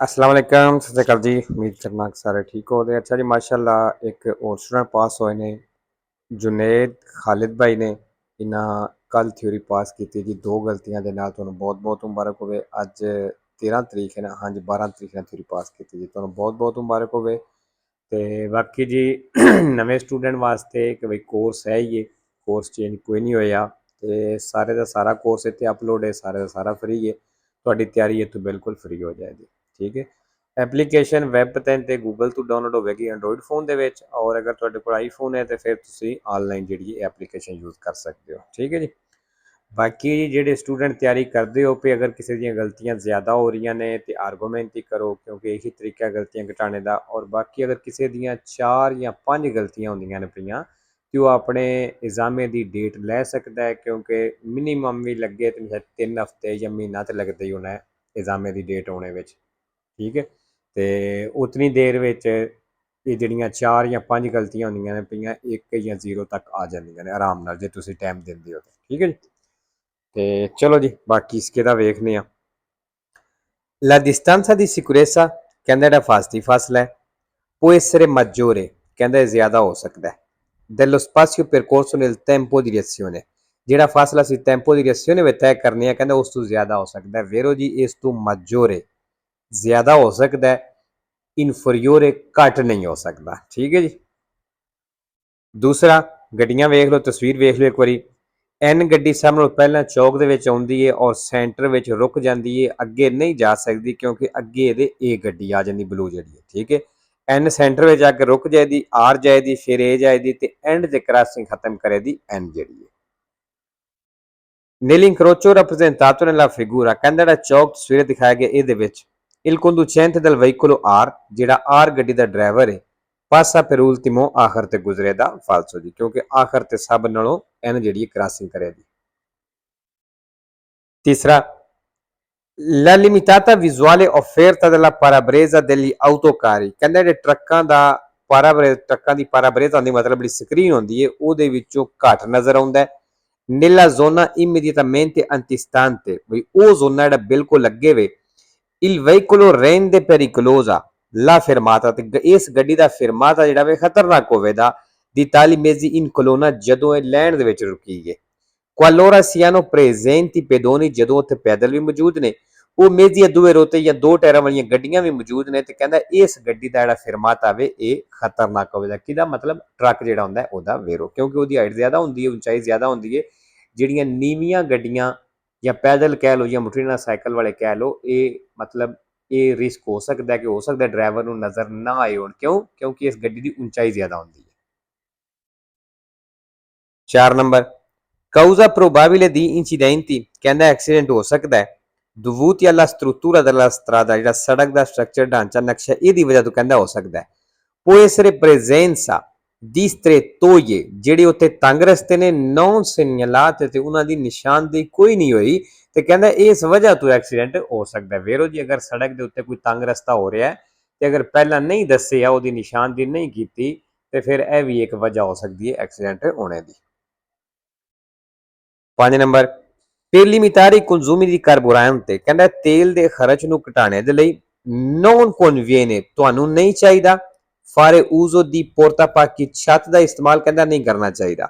अस्सलाम वालेकुम सत श्री अकाल जी। उम्मीद करना कि सारे ठीक हो गए। अच्छा जी, माशाल्लाह एक और स्टूडेंट पास होए ने, जुनेद खालिद भाई ने। इन्हां कल थ्योरी पास की जी, दो गलतियां दे नाल तुहानूं बहुत बहुत मुबारक होवे। अज 13 तरीक है ना, हाँ जी 12 तरीक ने थ्योरी पास की जी, तुहानूं बहुत बहुत मुबारक होवे। ते बाकी जी नਵੇਂ स्टूडेंट वास्ते कि भाई कोर्स है ही, कोर्स चेंज कोई नहीं होया। ते सारे का सारा कोर्स इत्थे अपलोड है, सारे का सारा फ्री है। तुहाडी तैयारी इत्थों बिल्कुल फ्री हो जाएगी, ठीक है। एप्लीकेशन वैब ਤੇ गूगल ਤੋਂ डाउनलोड ਹੋਵੇਗੀ एंड्रॉयड फोन ਦੇ ਵਿੱਚ, और अगर ਤੁਹਾਡੇ ਕੋਲ आईफोन है तो फिर ਤੁਸੀਂ ऑनलाइन ਜਿਹੜੀ एप्लीकेशन यूज़ कर सकते हो, ठीक है जी। बाकी ਜਿਹੜੇ स्टूडेंट तैयारी करते हो पे, अगर किसी ਦੀਆਂ गलतियां ज़्यादा हो रही ने तो आर्गूमेंट ही करो, क्योंकि यही तरीका गलतियां घटाने का। और बाकी अगर किसी ਦੀਆਂ 4 या 5 गलतियां होंदियां ने पईयां तो वो अपने एग्जामे की डेट लै सकता है, क्योंकि मिनीमम भी लगे तो 3 हफ्ते या महीना तो लगता ही होना है एग्जामे की डेट आने में, ठीक है। तो उतनी देर में ये जड़ियाँ 4 या 5 गलतियां होंदियां ने पईयां 1 या 0 तक आ जांदियां ने आराम नाल, जे तुसीं टाइम दिंदे हो, ठीक है जी। तो चलो जी, बाकी इसके दा वेखने आ। La distanza di sicurezza ਕਹਿੰਦਾ ਜਿਹੜਾ ਫਾਸਤੀ ਫਾਸਲਾ ਹੈ, può essere maggiore, ਕਹਿੰਦਾ ਜ਼ਿਆਦਾ ਹੋ ਸਕਦਾ ਹੈ, dello spazio percorso nel tempo di reazione, ਜਿਹੜਾ ਫਾਸਲਾ ਸੀ tempo di reazione ਵਿੱਚ ਤੈਅ ਕਰਨੀ ਹੈ, ਕਹਿੰਦਾ ਉਸ ਤੋਂ ਜ਼ਿਆਦਾ ਹੋ ਸਕਦਾ ਹੈ। vero ਜੀ, ਇਸ ਤੋਂ maggiore ਜ਼ਿਆਦਾ ਹੋ ਸਕਦਾ ਹੈ, inferiore ਘੱਟ नहीं हो सकता, ठीक है जी। दूसरा, ਗੱਡੀਆਂ ਵੇਖ ਲਓ, ਤਸਵੀਰ ਵੇਖ ਲਓ ਇੱਕ ਵਾਰੀ। ਐਨ ਗੱਡੀ ਸਭ ਨਾਲੋਂ ਪਹਿਲਾਂ ਚੌਕ ਦੇ ਵਿੱਚ ਆਉਂਦੀ ਹੈ ਔਰ ਸੈਂਟਰ ਵਿੱਚ ਰੁਕ ਜਾਂਦੀ ਹੈ, ਅੱਗੇ ਨਹੀਂ ਜਾ ਸਕਦੀ ਕਿਉਂਕਿ ਅੱਗੇ ਇਹਦੇ ਏ ਗੱਡੀ ਆ ਜਾਂਦੀ ਬਲੂ ਜਿਹੜੀ ਹੈ, ਠੀਕ ਹੈ। ਐਨ ਸੈਂਟਰ ਵਿੱਚ ਆ ਕੇ ਰੁਕ ਜਾਏਦੀ, ਆਰ ਜਾਏਦੀ, ਫਿਰ ਏ ਜਾਏਦੀ ਤੇ ਐਂਡ ਤੇ ਕ੍ਰਾਸਿੰਗ ਖਤਮ ਕਰੇਦੀ ਐਨ ਜਿਹੜੀ ਹੈ। Nell'incrocio rappresentato nella figura, ਕਹਿੰਦਾ ਜਿਹੜਾ ਚੌਕ ਤਸਵੀਰ ਦਿਖਾਇਆ ਗਿਆ ਇਹਦੇ ਵਿੱਚ il conducente del veicolo R, ਜਿਹੜਾ R ਗੱਡੀ ਦਾ ਡਰਾਈਵਰ ਹੈ, ਪਾਸਾ per ultimo ਆਖਰ ਤੇ ਗੁਜ਼ਰੇਦਾ ਫਾਲਸੋ ਜੀ, ਕਿਉਂਕਿ ਆਖਰ ਤੇ ਸਭ ਨਾਲੋਂ ਐਨ ਜਿਹੜੀ ਕ੍ਰਾਸਿੰਗ ਕਰੇਗੀ। तीसरा, la limitata visuale offerta dalla parabrezza degli autocarri, ਕਹਿੰਦਾ ਜਿਹੜੇ ਟਰੱਕਾਂ ਦਾ ਟਰੱਕਾਂ ਦੀ parabrezza ਹੁੰਦੀ, ਮਤਲਬ ਜਿਹੜੀ ਸਕਰੀਨ ਹੁੰਦੀ ਹੈ ਉਹਦੇ ਵਿੱਚੋਂ ਘੱਟ ਨਜ਼ਰ ਆਉਂਦਾ ਹੈ। nella zona immediatamente antistante, ਵੀ ਉਹ ਜ਼ੋਨਾ ਜਿਹੜਾ ਬਿਲਕੁਲ ਅੱਗੇ ਵੇ, il veicolo rende pericolosa la fermata, ਤੇ ਇਸ ਗੱਡੀ ਦਾ ਫਿਰਮਾਤਾ ਜਿਹੜਾ ਵੇ ਖਤਰਨਾਕ ਹੋਵੇਗਾ, di tali mezzi in colonna, ਜਦੋਂ ਇਹ ਲਾਈਨ ਦੇ ਵਿੱਚ ਰੁਕੀਗੇ। qualora siano presenti pedoni, ਜਦੋਂ ਉੱਥੇ ਪੈਦਲ ਵੀ ਮੌਜੂਦ ਨੇ, ਉਹ ਮੇਜ਼ੀ ਦੂਏ ਰੋਤੇ ਜਾਂ ਦੋ ਟਾਇਰਾਂ ਵਾਲੀਆਂ ਗੱਡੀਆਂ ਵੀ ਮੌਜੂਦ ਨੇ, ਤੇ ਕਹਿੰਦਾ ਇਸ ਗੱਡੀ ਦਾ ਜਿਹੜਾ ਫਿਰਮਾਤਾ ਵੇ ਇਹ ਖਤਰਨਾਕ ਹੋਵੇਗਾ। ਕਿਹਦਾ ਮਤਲਬ? ਟਰੱਕ ਜਿਹੜਾ ਹੁੰਦਾ ਉਹਦਾ ਵੇਰੋ, ਕਿਉਂਕਿ ਉਹਦੀ ਹਾਈਟ ਜ਼ਿਆਦਾ ਹੁੰਦੀ ਹੈ, ਉਚਾਈ ਜ਼ਿਆਦਾ ਹੁੰਦੀ ਹੈ। ਜਿਹੜੀਆਂ ਨੀਵੀਆਂ ਗੱਡੀਆਂ ਜਾਂ ਪੈਦਲ ਕਹਿ ਲਓ ਜਾਂ ਮੋਟਰਸਾਈਕਲ ਵਾਲੇ ਕਹਿ ਲਓ, ਇਹ ਮਤਲਬ ਇਹ ਰਿਸਕ ਹੋ ਸਕਦਾ ਕਿ ਹੋ ਸਕਦਾ ਡਰਾਈਵਰ ਨੂੰ ਨਜ਼ਰ ਨਾ ਆਏ ਹੋਣ। ਕਿਉਂ? ਕਿਉਂਕਿ ਇਸ ਗੱਡੀ ਦੀ ਉਚਾਈ ਜ਼ਿਆਦਾ ਹੁੰਦੀ ਹੈ। 4 number, causa probabile di incidenti, ਕਹਿੰਦਾ ਐਕਸੀਡੈਂਟ ਹੋ ਸਕਦਾ ਹੈ dovuti alla struttura della strada, ਜਿਹੜਾ ਸੜਕ ਦਾ ਸਟਰਕਚਰ ਢਾਂਚਾ ਨਕਸ਼ਾ ਇਹਦੀ ਵਜ੍ਹਾ ਤੋਂ ਕਹਿੰਦਾ ਹੋ ਸਕਦਾ ਹੈ। può essere presenza di strettoie, ਜਿਹੜੇ ਉੱਥੇ ਤੰਗ ਰਸਤੇ ਨੇ, non segnalate, ਤੇ ਉਹਨਾਂ ਦੀ ਨਿਸ਼ਾਨਦੇਹੀ ਕੋਈ ਨਹੀਂ ਹੋਈ, ਤੇ ਕਹਿੰਦਾ ਇਸ ਵਜ੍ਹਾ ਤੋਂ ਐਕਸੀਡੈਂਟ ਹੋ ਸਕਦਾ ਹੈ। ਵੇਰੋ ਜੀ, ਅਗਰ ਸੜਕ ਦੇ ਉੱਤੇ ਕੋਈ ਤੰਗ ਰਸਤਾ ਹੋ ਰਿਹਾ ਹੈ ਤੇ ਅਗਰ ਪਹਿਲਾਂ ਨਹੀਂ ਦੱਸਿਆ, ਉਹਦੀ ਨਿਸ਼ਾਨਦੇਹੀ ਨਹੀਂ ਕੀਤੀ, ਤੇ ਫਿਰ ਇਹ ਵੀ ਇੱਕ ਵਜ੍ਹਾ ਹੋ ਸਕਦੀ ਹੈ ਐਕਸੀਡੈਂਟ ਹੋਣੇ ਦੀ। 5 number, per limitare i consumi di carburante, ਕਹਿੰਦਾ ਤੇਲ ਦੇ ਖਰਚ ਨੂੰ ਘਟਾਉਣੇ ਦੇ ਲਈ non conviene, ਤੁਹਾਨੂੰ ਨਹੀਂ ਚਾਹੀਦਾ fare uso di portapacchi, ਛੱਤ ਦਾ ਇਸਤੇਮਾਲ ਕਹਿੰਦਾ ਨਹੀਂ ਕਰਨਾ ਚਾਹੀਦਾ।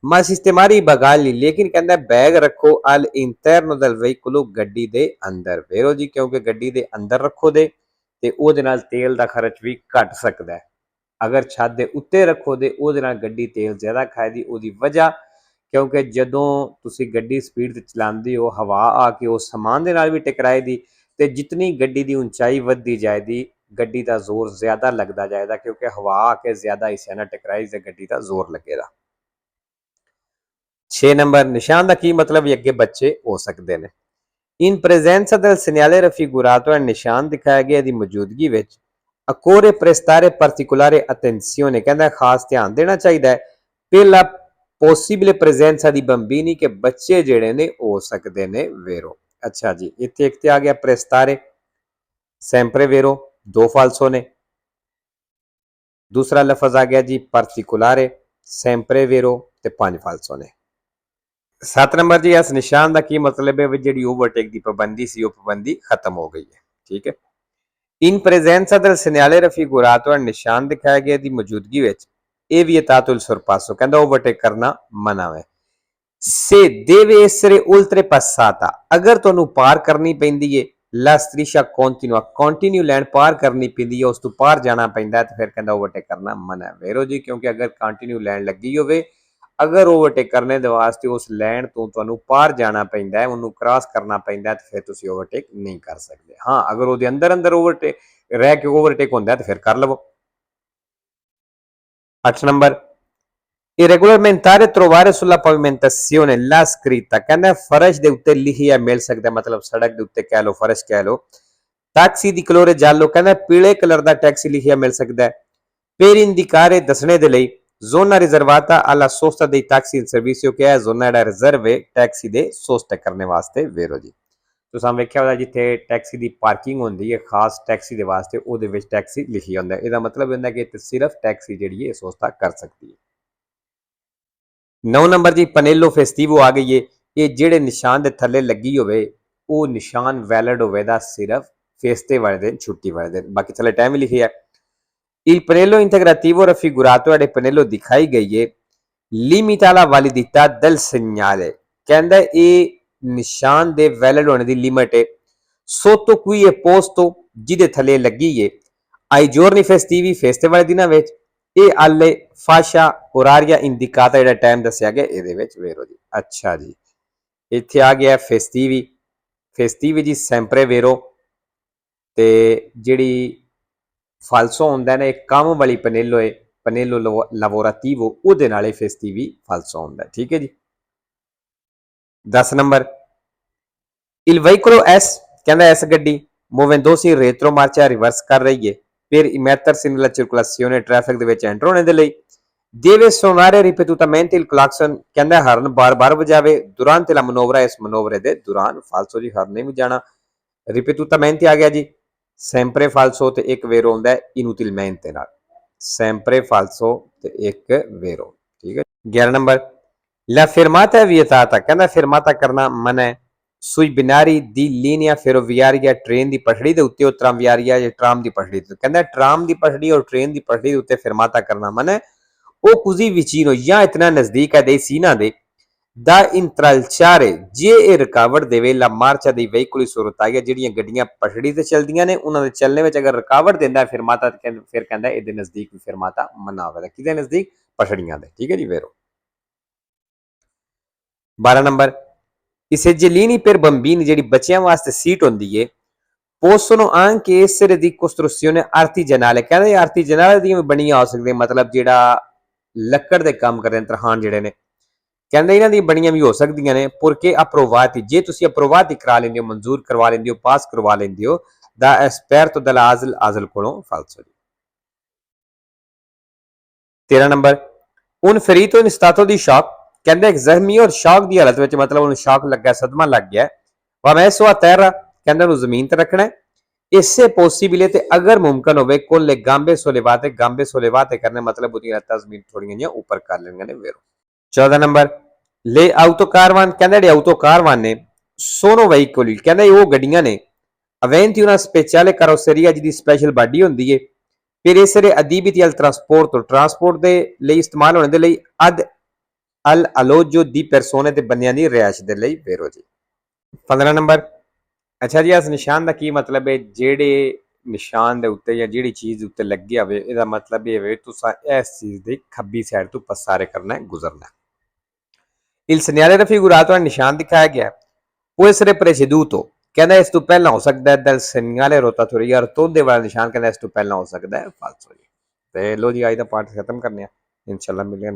ma sistemare i bagagli, ਲੇਕਿਨ ਕਹਿੰਦਾ ਬੈਗ ਰੱਖੋ all'interno del veicolo, ਗੱਡੀ ਦੇ ਅੰਦਰ। ਵੇਰੋ ਜੀ, ਕਿਉਂਕਿ ਗੱਡੀ ਦੇ ਅੰਦਰ ਰੱਖੋ ਦੇ ਤੇ ਉਹਦੇ ਨਾਲ ਤੇਲ ਦਾ ਖਰਚ ਵੀ ਘਟ ਸਕਦਾ ਹੈ। ਅਗਰ ਛੱਤ ਦੇ ਉੱਤੇ ਰੱਖੋ ਦੇ ਉਹਦੇ ਨਾਲ ਗੱਡੀ ਤੇਲ ਜ਼ਿਆਦਾ ਖਾਏਦੀ। ਉਹਦੀ ਵਜ੍ਹਾ, ਕਿਉਂਕਿ ਜਦੋਂ ਤੁਸੀਂ ਗੱਡੀ ਸਪੀਡ ਤੇ ਚਲਾਉਂਦੇ ਹੋ, ਹਵਾ ਆ ਕੇ ਉਸ ਸਮਾਨ ਦੇ ਨਾਲ ਵੀ ਟਕਰਾਏਦੀ, ਤੇ ਜਿਤਨੀ ਗੱਡੀ ਦੀ ਉਚਾਈ ਵੱਧਦੀ ਜਾਏਦੀ, ਗੱਡੀ ਦਾ ਜ਼ੋਰ ਜ਼ਿਆਦਾ ਲੱਗਦਾ ਜਾਏਗਾ, ਕਿਉਂਕਿ ਹਵਾ ਆ ਕੇ ਜ਼ਿਆਦਾ ਹਿੱਸਿਆਂ ਨਾਲ ਟਕਰਾਈ ਤੇ ਗੱਡੀ ਦਾ ਜ਼ੋਰ ਲੱਗੇਗਾ। 6 ਨੰਬਰ, ਨਿਸ਼ਾਨ ਦਾ ਕੀ ਮਤਲਬ? ਵੀ ਅੱਗੇ ਬੱਚੇ ਹੋ ਸਕਦੇ ਨੇ। in presenza del segnale raffigurato, è ਨਿਸ਼ਾਨ ਦਿਖਾਇਆ ਗਿਆ ਦੀ ਮੌਜੂਦਗੀ ਵਿੱਚ occorre prestare particolare attenzione, ਕਹਿੰਦਾ ਖਾਸ ਧਿਆਨ ਦੇਣਾ ਚਾਹੀਦਾ ਹੈ per la possibile presenza di bambini, ਕਿ ਬੱਚੇ ਜਿਹੜੇ ਨੇ ਹੋ ਸਕਦੇ ਨੇ ਵੇਰੋ। ਅੱਛਾ ਜੀ, ਇੱਥੇ ਇੱਕ ਤੇ ਆ ਗਿਆ prestare sempre vero, ਦੋ ਫਾਲਸੋ ਨੇ। ਦੂਸਰਾ ਲਫ਼ਜ਼ ਆ ਗਿਆ ਜੀ particolare sempre vero, ਤੇ 5 ਫਾਲਸੋ ਨੇ। 7 ਨੰਬਰ ਜੀ, ਇਸ ਨਿਸ਼ਾਨ ਦਾ ਕੀ ਮਤਲਬ ਹੈ? ਵੀ ਜਿਹੜੀ ਓਵਰਟੇਕ ਦੀ ਪਾਬੰਦੀ ਸੀ ਉਹ ਪਾਬੰਦੀ ਖਤਮ ਹੋ ਗਈ ਹੈ, ਠੀਕ ਹੈ। In presenza del segnale raffigurato al ਨਿਸ਼ਾਨ ਦਿਖਾਇਆ ਗਿਆ ਦੀ ਮੌਜੂਦਗੀ ਵਿੱਚ evitato il sorpasso, ਕਹਿੰਦਾ ਓਵਰਟੇਕ ਕਰਨਾ ਮਨਾ ਹੈ। Se deve essere oltrepassata, ਅਗਰ ਤੁਹਾਨੂੰ ਪਾਰ ਕਰਨੀ ਪੈਂਦੀ ਹੈ la striscia continua, continue line ਪਾਰ ਕਰਨੀ ਪੈਂਦੀ ਹੈ, ਉਸ ਤੋਂ ਪਾਰ ਜਾਣਾ ਪੈਂਦਾ ਤੇ ਫਿਰ ਕਹਿੰਦਾ ਓਵਰਟੇਕ ਕਰਨਾ ਮਨਾ ਹੈ। ਵੇਰੋ ਜੀ, ਕਿਉਂਕਿ ਅਗਰ ਕੰਟੀਨਿਊ ਲਾਈਨ ਲੱਗੀ ਹੋਵੇ, ਅਗਰ ਓਵਰਟੇਕ ਕਰਨੇ ਦੇ ਵਾਸਤੇ ਉਸ ਲਾਈਨ ਤੋਂ ਤੁਹਾਨੂੰ ਪਾਰ ਜਾਣਾ ਪੈਂਦਾ ਹੈ, ਉਹਨੂੰ ਕ੍ਰਾਸ ਕਰਨਾ ਪੈਂਦਾ ਤੇ ਫਿਰ ਤੁਸੀਂ ਓਵਰਟੇਕ ਨਹੀਂ ਕਰ ਸਕਦੇ। ਹਾਂ, ਅਗਰ ਉਹਦੇ ਅੰਦਰ ਅੰਦਰ ਓਵਰਟੇਕ ਰਹਿ ਕੇ ਓਵਰਟੇਕ ਹੁੰਦਾ ਤੇ ਫਿਰ ਕਰ ਲਵੋ। 8 number, irregolamentare trovare sulla pavimentazione la scritta, ਕਹਿੰਦਾ ਫਰਸ਼ ਦੇ ਉੱਤੇ ਲਿਖਿਆ ਮਿਲ ਸਕਦਾ, ਮਤਲਬ ਸੜਕ ਦੇ ਉੱਤੇ ਕਹਿ ਲੋ, ਫਰਸ਼ ਕਹਿ ਲੋ। ਟੈਕਸੀ ਦੀ ਕਲੋਰੇ giallo, ਕਹਿੰਦਾ ਪੀਲੇ ਕਲਰ ਦਾ ਟੈਕਸੀ ਲਿਖਿਆ ਮਿਲ ਸਕਦਾ ਹੈ। per indicare, ਦੱਸਣੇ ਦੇ ਲਈ zona riservata alla sosta dei taxi in servizio, ਕਿ ਹੈ ਜ਼ੋਨਾ ਜਿਹੜਾ ਰਿਜ਼ਰਵ ਹੈ ਟੈਕਸੀ ਦੇ ਸੋਸਤੇ ਕਰਨੇ ਵਾਸਤੇ। ਵੇਰੋ ਜੀ, ਤੁਸੀਂ ਵੇਖਿਆ ਹੋਣਾ ਜਿੱਥੇ ਟੈਕਸੀ ਦੀ ਪਾਰਕਿੰਗ ਹੁੰਦੀ ਹੈ ਖਾਸ ਟੈਕਸੀ ਦੇ ਵਾਸਤੇ, ਉਹਦੇ ਵਿੱਚ ਟੈਕਸੀ ਲਿਖੀ ਹੁੰਦਾ, ਇਹਦਾ ਮਤਲਬ ਹੁੰਦਾ ਕਿ ਸਿਰਫ ਟੈਕਸੀ ਜਿਹੜੀ ਹੈ ਸੋਸਤਾ ਕਰ ਸਕਦੀ ਹੈ। 9 ਨੰਬਰ ਜੀ, ਪਨੇਲੋ ਫੈਸਟੀਵੋ ਆ ਗਈ ਹੈ। ਇਹ ਜਿਹੜੇ ਨਿਸ਼ਾਨ ਦੇ ਥੱਲੇ ਲੱਗੀ ਹੋਵੇ ਉਹ ਨਿਸ਼ਾਨ ਵੈਲਿਡ ਹੋਵੇਗਾ ਸਿਰਫ ਫੇਸਤੇ ਵਾਲੇ ਦਿਨ, ਛੁੱਟੀ ਵਾਲੇ ਦਿਨ, ਬਾਕੀ ਥੱਲੇ ਟਾਈਮ ਵੀ ਲਿਖਿਆ। Il pannello integrativo raffigurato è pannello ਦਿਖਾਈ ਗਈ ਹੈ limita la validità del segnale, ਕਹਿੰਦਾ ਇਹ ਨਿਸ਼ਾਨ ਦੇ ਵੈਲਿਡ ਹੋਣੇ ਦੀ ਲਿਮਟ ਹੈ। sotto cui è posto, ਜਿਹਦੇ ਥੱਲੇ ਲੱਗੀ ਹੈ ai giorni festivi, ਫੇਸਤੇ ਵਾਲੇ ਦਿਨਾਂ ਵਿੱਚ, ਇਹ alle fascia oraria indicata, ਜਿਹੜਾ ਟਾਈਮ ਦੱਸਿਆ ਗਿਆ ਇਹਦੇ ਵਿੱਚ। ਵੇਰੋ ਜੀ, ਅੱਛਾ ਜੀ, ਇੱਥੇ ਆ ਗਿਆ ਫੈਸਟੀਵੀ। ਫੈਸਟੀਵੀ ਜੀ ਸੈਂਪਰੇ ਵੇਰੋ, ਤੇ ਜਿਹੜੀ ਫਾਲਸੋ ਹੁੰਦਾ ਨਾ, ਇੱਕ ਕੰਮ ਵਾਲੀ ਪਨੇਲੋ ਹੈ, ਪਨੇਲੋ ਲਾਵੋਰਾਟਿਵੋ, ਉਹਦੇ ਨਾਲ ਫੈਸਟੀਵੀ ਫਾਲਸੋ ਹੁੰਦਾ। ਠੀਕ ਹੈ ਜੀ। 10 ਨੰਬਰ, il veicolo S, ਕਹਿੰਦਾ ਇਸ ਗੱਡੀ movendosi retro marcia, ਰਿਵਰਸ ਕਰ ਰਹੀ ਹੈ per immettersi nella circolazione, traffic ਦੇ ਵਿੱਚ ਐਂਟਰ ਹੋਣੇ ਦੇ ਲਈ। deve suonare ripetutamente il clacson, ਕਹਿੰਦਾ ਹਰਨ ਬਾਰ-ਬਾਰ ਵਜਾਵੇ durante la manovra, ਇਸ ਮਨੋਵਰੇ ਦੇ ਦੌਰਾਨ। ਫਾਲਸੋ ਜੀ, ਹਰਨ ਨਹੀਂ ਵਜਾਣਾ। ripetutamente ਆ ਗਿਆ ਜੀ, sempre falso ਤੇ ਇੱਕ ਵੇਰੋ ਹੁੰਦਾ inutilmente ਨਾਲ, sempre falso ਤੇ ਇੱਕ ਵੇਰੋ। ਠੀਕ ਹੈ। 11 ਨੰਬਰ, la fermata è vietata, ਕਹਿੰਦਾ ਫਰਮਾਤਾ ਕਰਨਾ ਮਨਾ ਹੈ sui binari di linea ferroviaria, train ਦੀ ਪਟੜੀ ਦੇ ਉੱਤੇ, ਉਹ tramviaria ਜਾਂ ਟਰਾਮ ਦੀ ਪਟੜੀ ਤੇ, ਕਹਿੰਦਾ ਟਰਾਮ ਦੀ ਪਟੜੀ ਔਰ ਟ੍ਰੇਨ ਦੀ ਪਟੜੀ ਦੇ ਉੱਤੇ ਫਰਮਾਤਾ ਕਰਨਾ ਮਨਾ ਹੈ। ਉਹ così vicino, ਜਾਂ ਇਤਨਾ ਨਜ਼ਦੀਕ ਹੈ dei ਸੀਨਾ ਦੇ, da intralciare, ਜੇ ਇਹ ਰੁਕਾਵਟ ਦੇਵੇ la marcia dei veicoli su rotaia, ਜਿਹੜੀਆਂ ਗੱਡੀਆਂ ਪਟੜੀ ਤੇ ਚੱਲਦੀਆਂ ਨੇ ਉਹਨਾਂ ਦੇ ਚੱਲਣੇ ਵਿੱਚ ਅਗਰ ਰੁਕਾਵਟ ਦਿੰਦਾ ਫਰਮਾਤਾ, ਫਿਰ ਕਹਿੰਦਾ ਇਹਦੇ ਨਜ਼ਦੀਕ ਵੀ ਫਰਮਾਤਾ ਮਨਾ ਹੋਵੇਗਾ। ਕਿਹਦੇ ਨਜ਼ਦੀਕ? ਪਟੜੀਆਂ ਦੇ। ਠੀਕ ਹੈ ਜੀ। ਵੇਰੋ 12 number, i seggiolini per bambini, ਜਿਹੜੀ ਬੱਚਿਆਂ ਵਾਸਤੇ ਸੀਟ ਹੁੰਦੀ ਹੈ, possono anche essere di costruzione artigianale, ਕਹਿੰਦੇ artigianale ਦੀਆਂ ਵੀ ਬਣੀਆਂ ਹੋ ਸਕਦੀਆਂ, ਮਤਲਬ ਜਿਹੜਾ ਲੱਕੜ ਦੇ ਕੰਮ ਕਰਦੇ ਨੇ, ਤਰਖਾਣ ਜਿਹੜੇ ਨੇ, ਕਹਿੰਦੇ ਇਹਨਾਂ ਦੀਆਂ ਬਣੀਆਂ ਵੀ ਹੋ ਸਕਦੀਆਂ ਨੇ। ਪੁਰਕੇ ਅਪਰੋਵਾਤੀ, ਜੇ ਤੁਸੀਂ ਅਪਰੋਵਾਤੀ ਕਰਾ ਲੈਂਦੇ ਹੋ, ਮਨਜ਼ੂਰ ਕਰਵਾ ਲੈਂਦੇ ਹੋ, ਪਾਸ ਕਰਵਾ ਲੈਂਦੇ ਹੋ, ਦਾ ਐਸਪੈਰਟੋ ਦਲ ਆਜ਼ਲ, ਆਜ਼ਲ ਕੋਲੋਂ ਫਾਲਸੋ। 13 number, un ferito in stato di shock, ਕਹਿੰਦੇ ਇੱਕ ਜ਼ਖਮੀ ਔਰ ਸ਼ੌਕ ਦੀ ਹਾਲਤ ਵਿੱਚ, ਮਤਲਬ ਉਹਨੂੰ ਸ਼ੌਕ ਲੱਗਾ, ਸਦਮਾ ਲੱਗ ਗਿਆ। ਵਾ messo a terra, ਕਹਿੰਦੇ ਉਹਨੂੰ ਜ਼ਮੀਨ ਤੇ ਰੱਖਣਾ। ਇਸੇ ਪੋਸੀਬਿਲੇ, ਤੇ ਅਗਰ ਮੁਮਕਨ ਹੋਵੇ, ਕੋਲੇ ਗਾਂਬੇ ਸੋਲੇਵਾਤੇ, ਗਾਂਬੇ ਸੋਲੇਵਾਤੇ ਕਰਨੇ, ਮਤਲਬ ਉਹਦੀਆਂ ਲੱਤਾਂ ਜ਼ਮੀਨ ਥੋੜੀਆਂ ਜਿਹੀਆਂ ਉੱਪਰ ਕਰ ਲੈਣੀਆਂ ਨੇ। ਵੇਰੋ 14 ਨੰਬਰ, ਲੈ ਆਊਟੋ ਕਾਰਵਾਨ, ਕਹਿੰਦੇ ਜਿਹੜੇ ਆਊਟੋ ਕਾਰਵਾਨ ਨੇ ਸੋਨੋ ਵਹੀਕਲ, ਕਹਿੰਦੇ ਉਹ ਗੱਡੀਆਂ ਨੇ aventi una speciale carrozzeria, ਜਿਹਦੀ ਸਪੈਸ਼ਲ ਬਾਡੀ ਹੁੰਦੀ ਹੈ per essere adibiti al trasporto, transport ਦੇ ਲਈ ਇਸਤੇਮਾਲ ਹੋਣੇ ਦੇ ਲਈ, ad al alloggio di persone, ਤੇ ਬੰਦਿਆਂ ਦੀ ਰਿਹਾਇਸ਼ ਦੇ ਲਈ। ਵੇਰੋ ਜੀ 15 ਨੰਬਰ, ਅੱਛਾ ਜੀ, ਇਸ ਨਿਸ਼ਾਨ ਦਾ ਕੀ ਮਤਲਬ ਹੈ? ਜਿਹੜੇ ਨਿਸ਼ਾਨ ਦੇ ਉੱਤੇ ਜਾਂ ਜਿਹੜੀ ਚੀਜ਼ ਦੇ ਉੱਤੇ ਲੱਗਿਆ ਹੋਵੇ, ਇਹਦਾ ਮਤਲਬ ਇਹ ਹੋਵੇ ਤੁਸੀਂ ਇਸ ਚੀਜ਼ ਦੀ ਖੱਬੀ ਸਾਈਡ ਤੋਂ ਪਸਾਰੇ ਕਰਨਾ ਹੈ, ਗੁਜ਼ਰਨਾ। il segnale raffigurato, ਨਿਸ਼ਾਨ ਦਿਖਾਇਆ ਗਿਆ, può essere preceduto, ਕਹਿੰਦਾ ਇਸ ਤੋਂ ਪਹਿਲਾਂ ਹੋ ਸਕਦਾ ਹੈ, dal segnale rotatoria, ਰੋਟੋਂਡੇ ਵਾਲਾ ਨਿਸ਼ਾਨ, ਕਹਿੰਦਾ ਇਸ ਤੋਂ ਪਹਿਲਾਂ ਹੋ ਸਕਦਾ ਹੈ। ਫਾਲਸੋ ਜੀ। ਤੇ ਲੋ ਜੀ, ਅੱਜ ਦਾ ਪਾਠ ਖਤਮ ਕਰਨੇ ਆ, ਇਨਸ਼ਾਅੱਲਾ ਮਿਲਾਂਗੇ।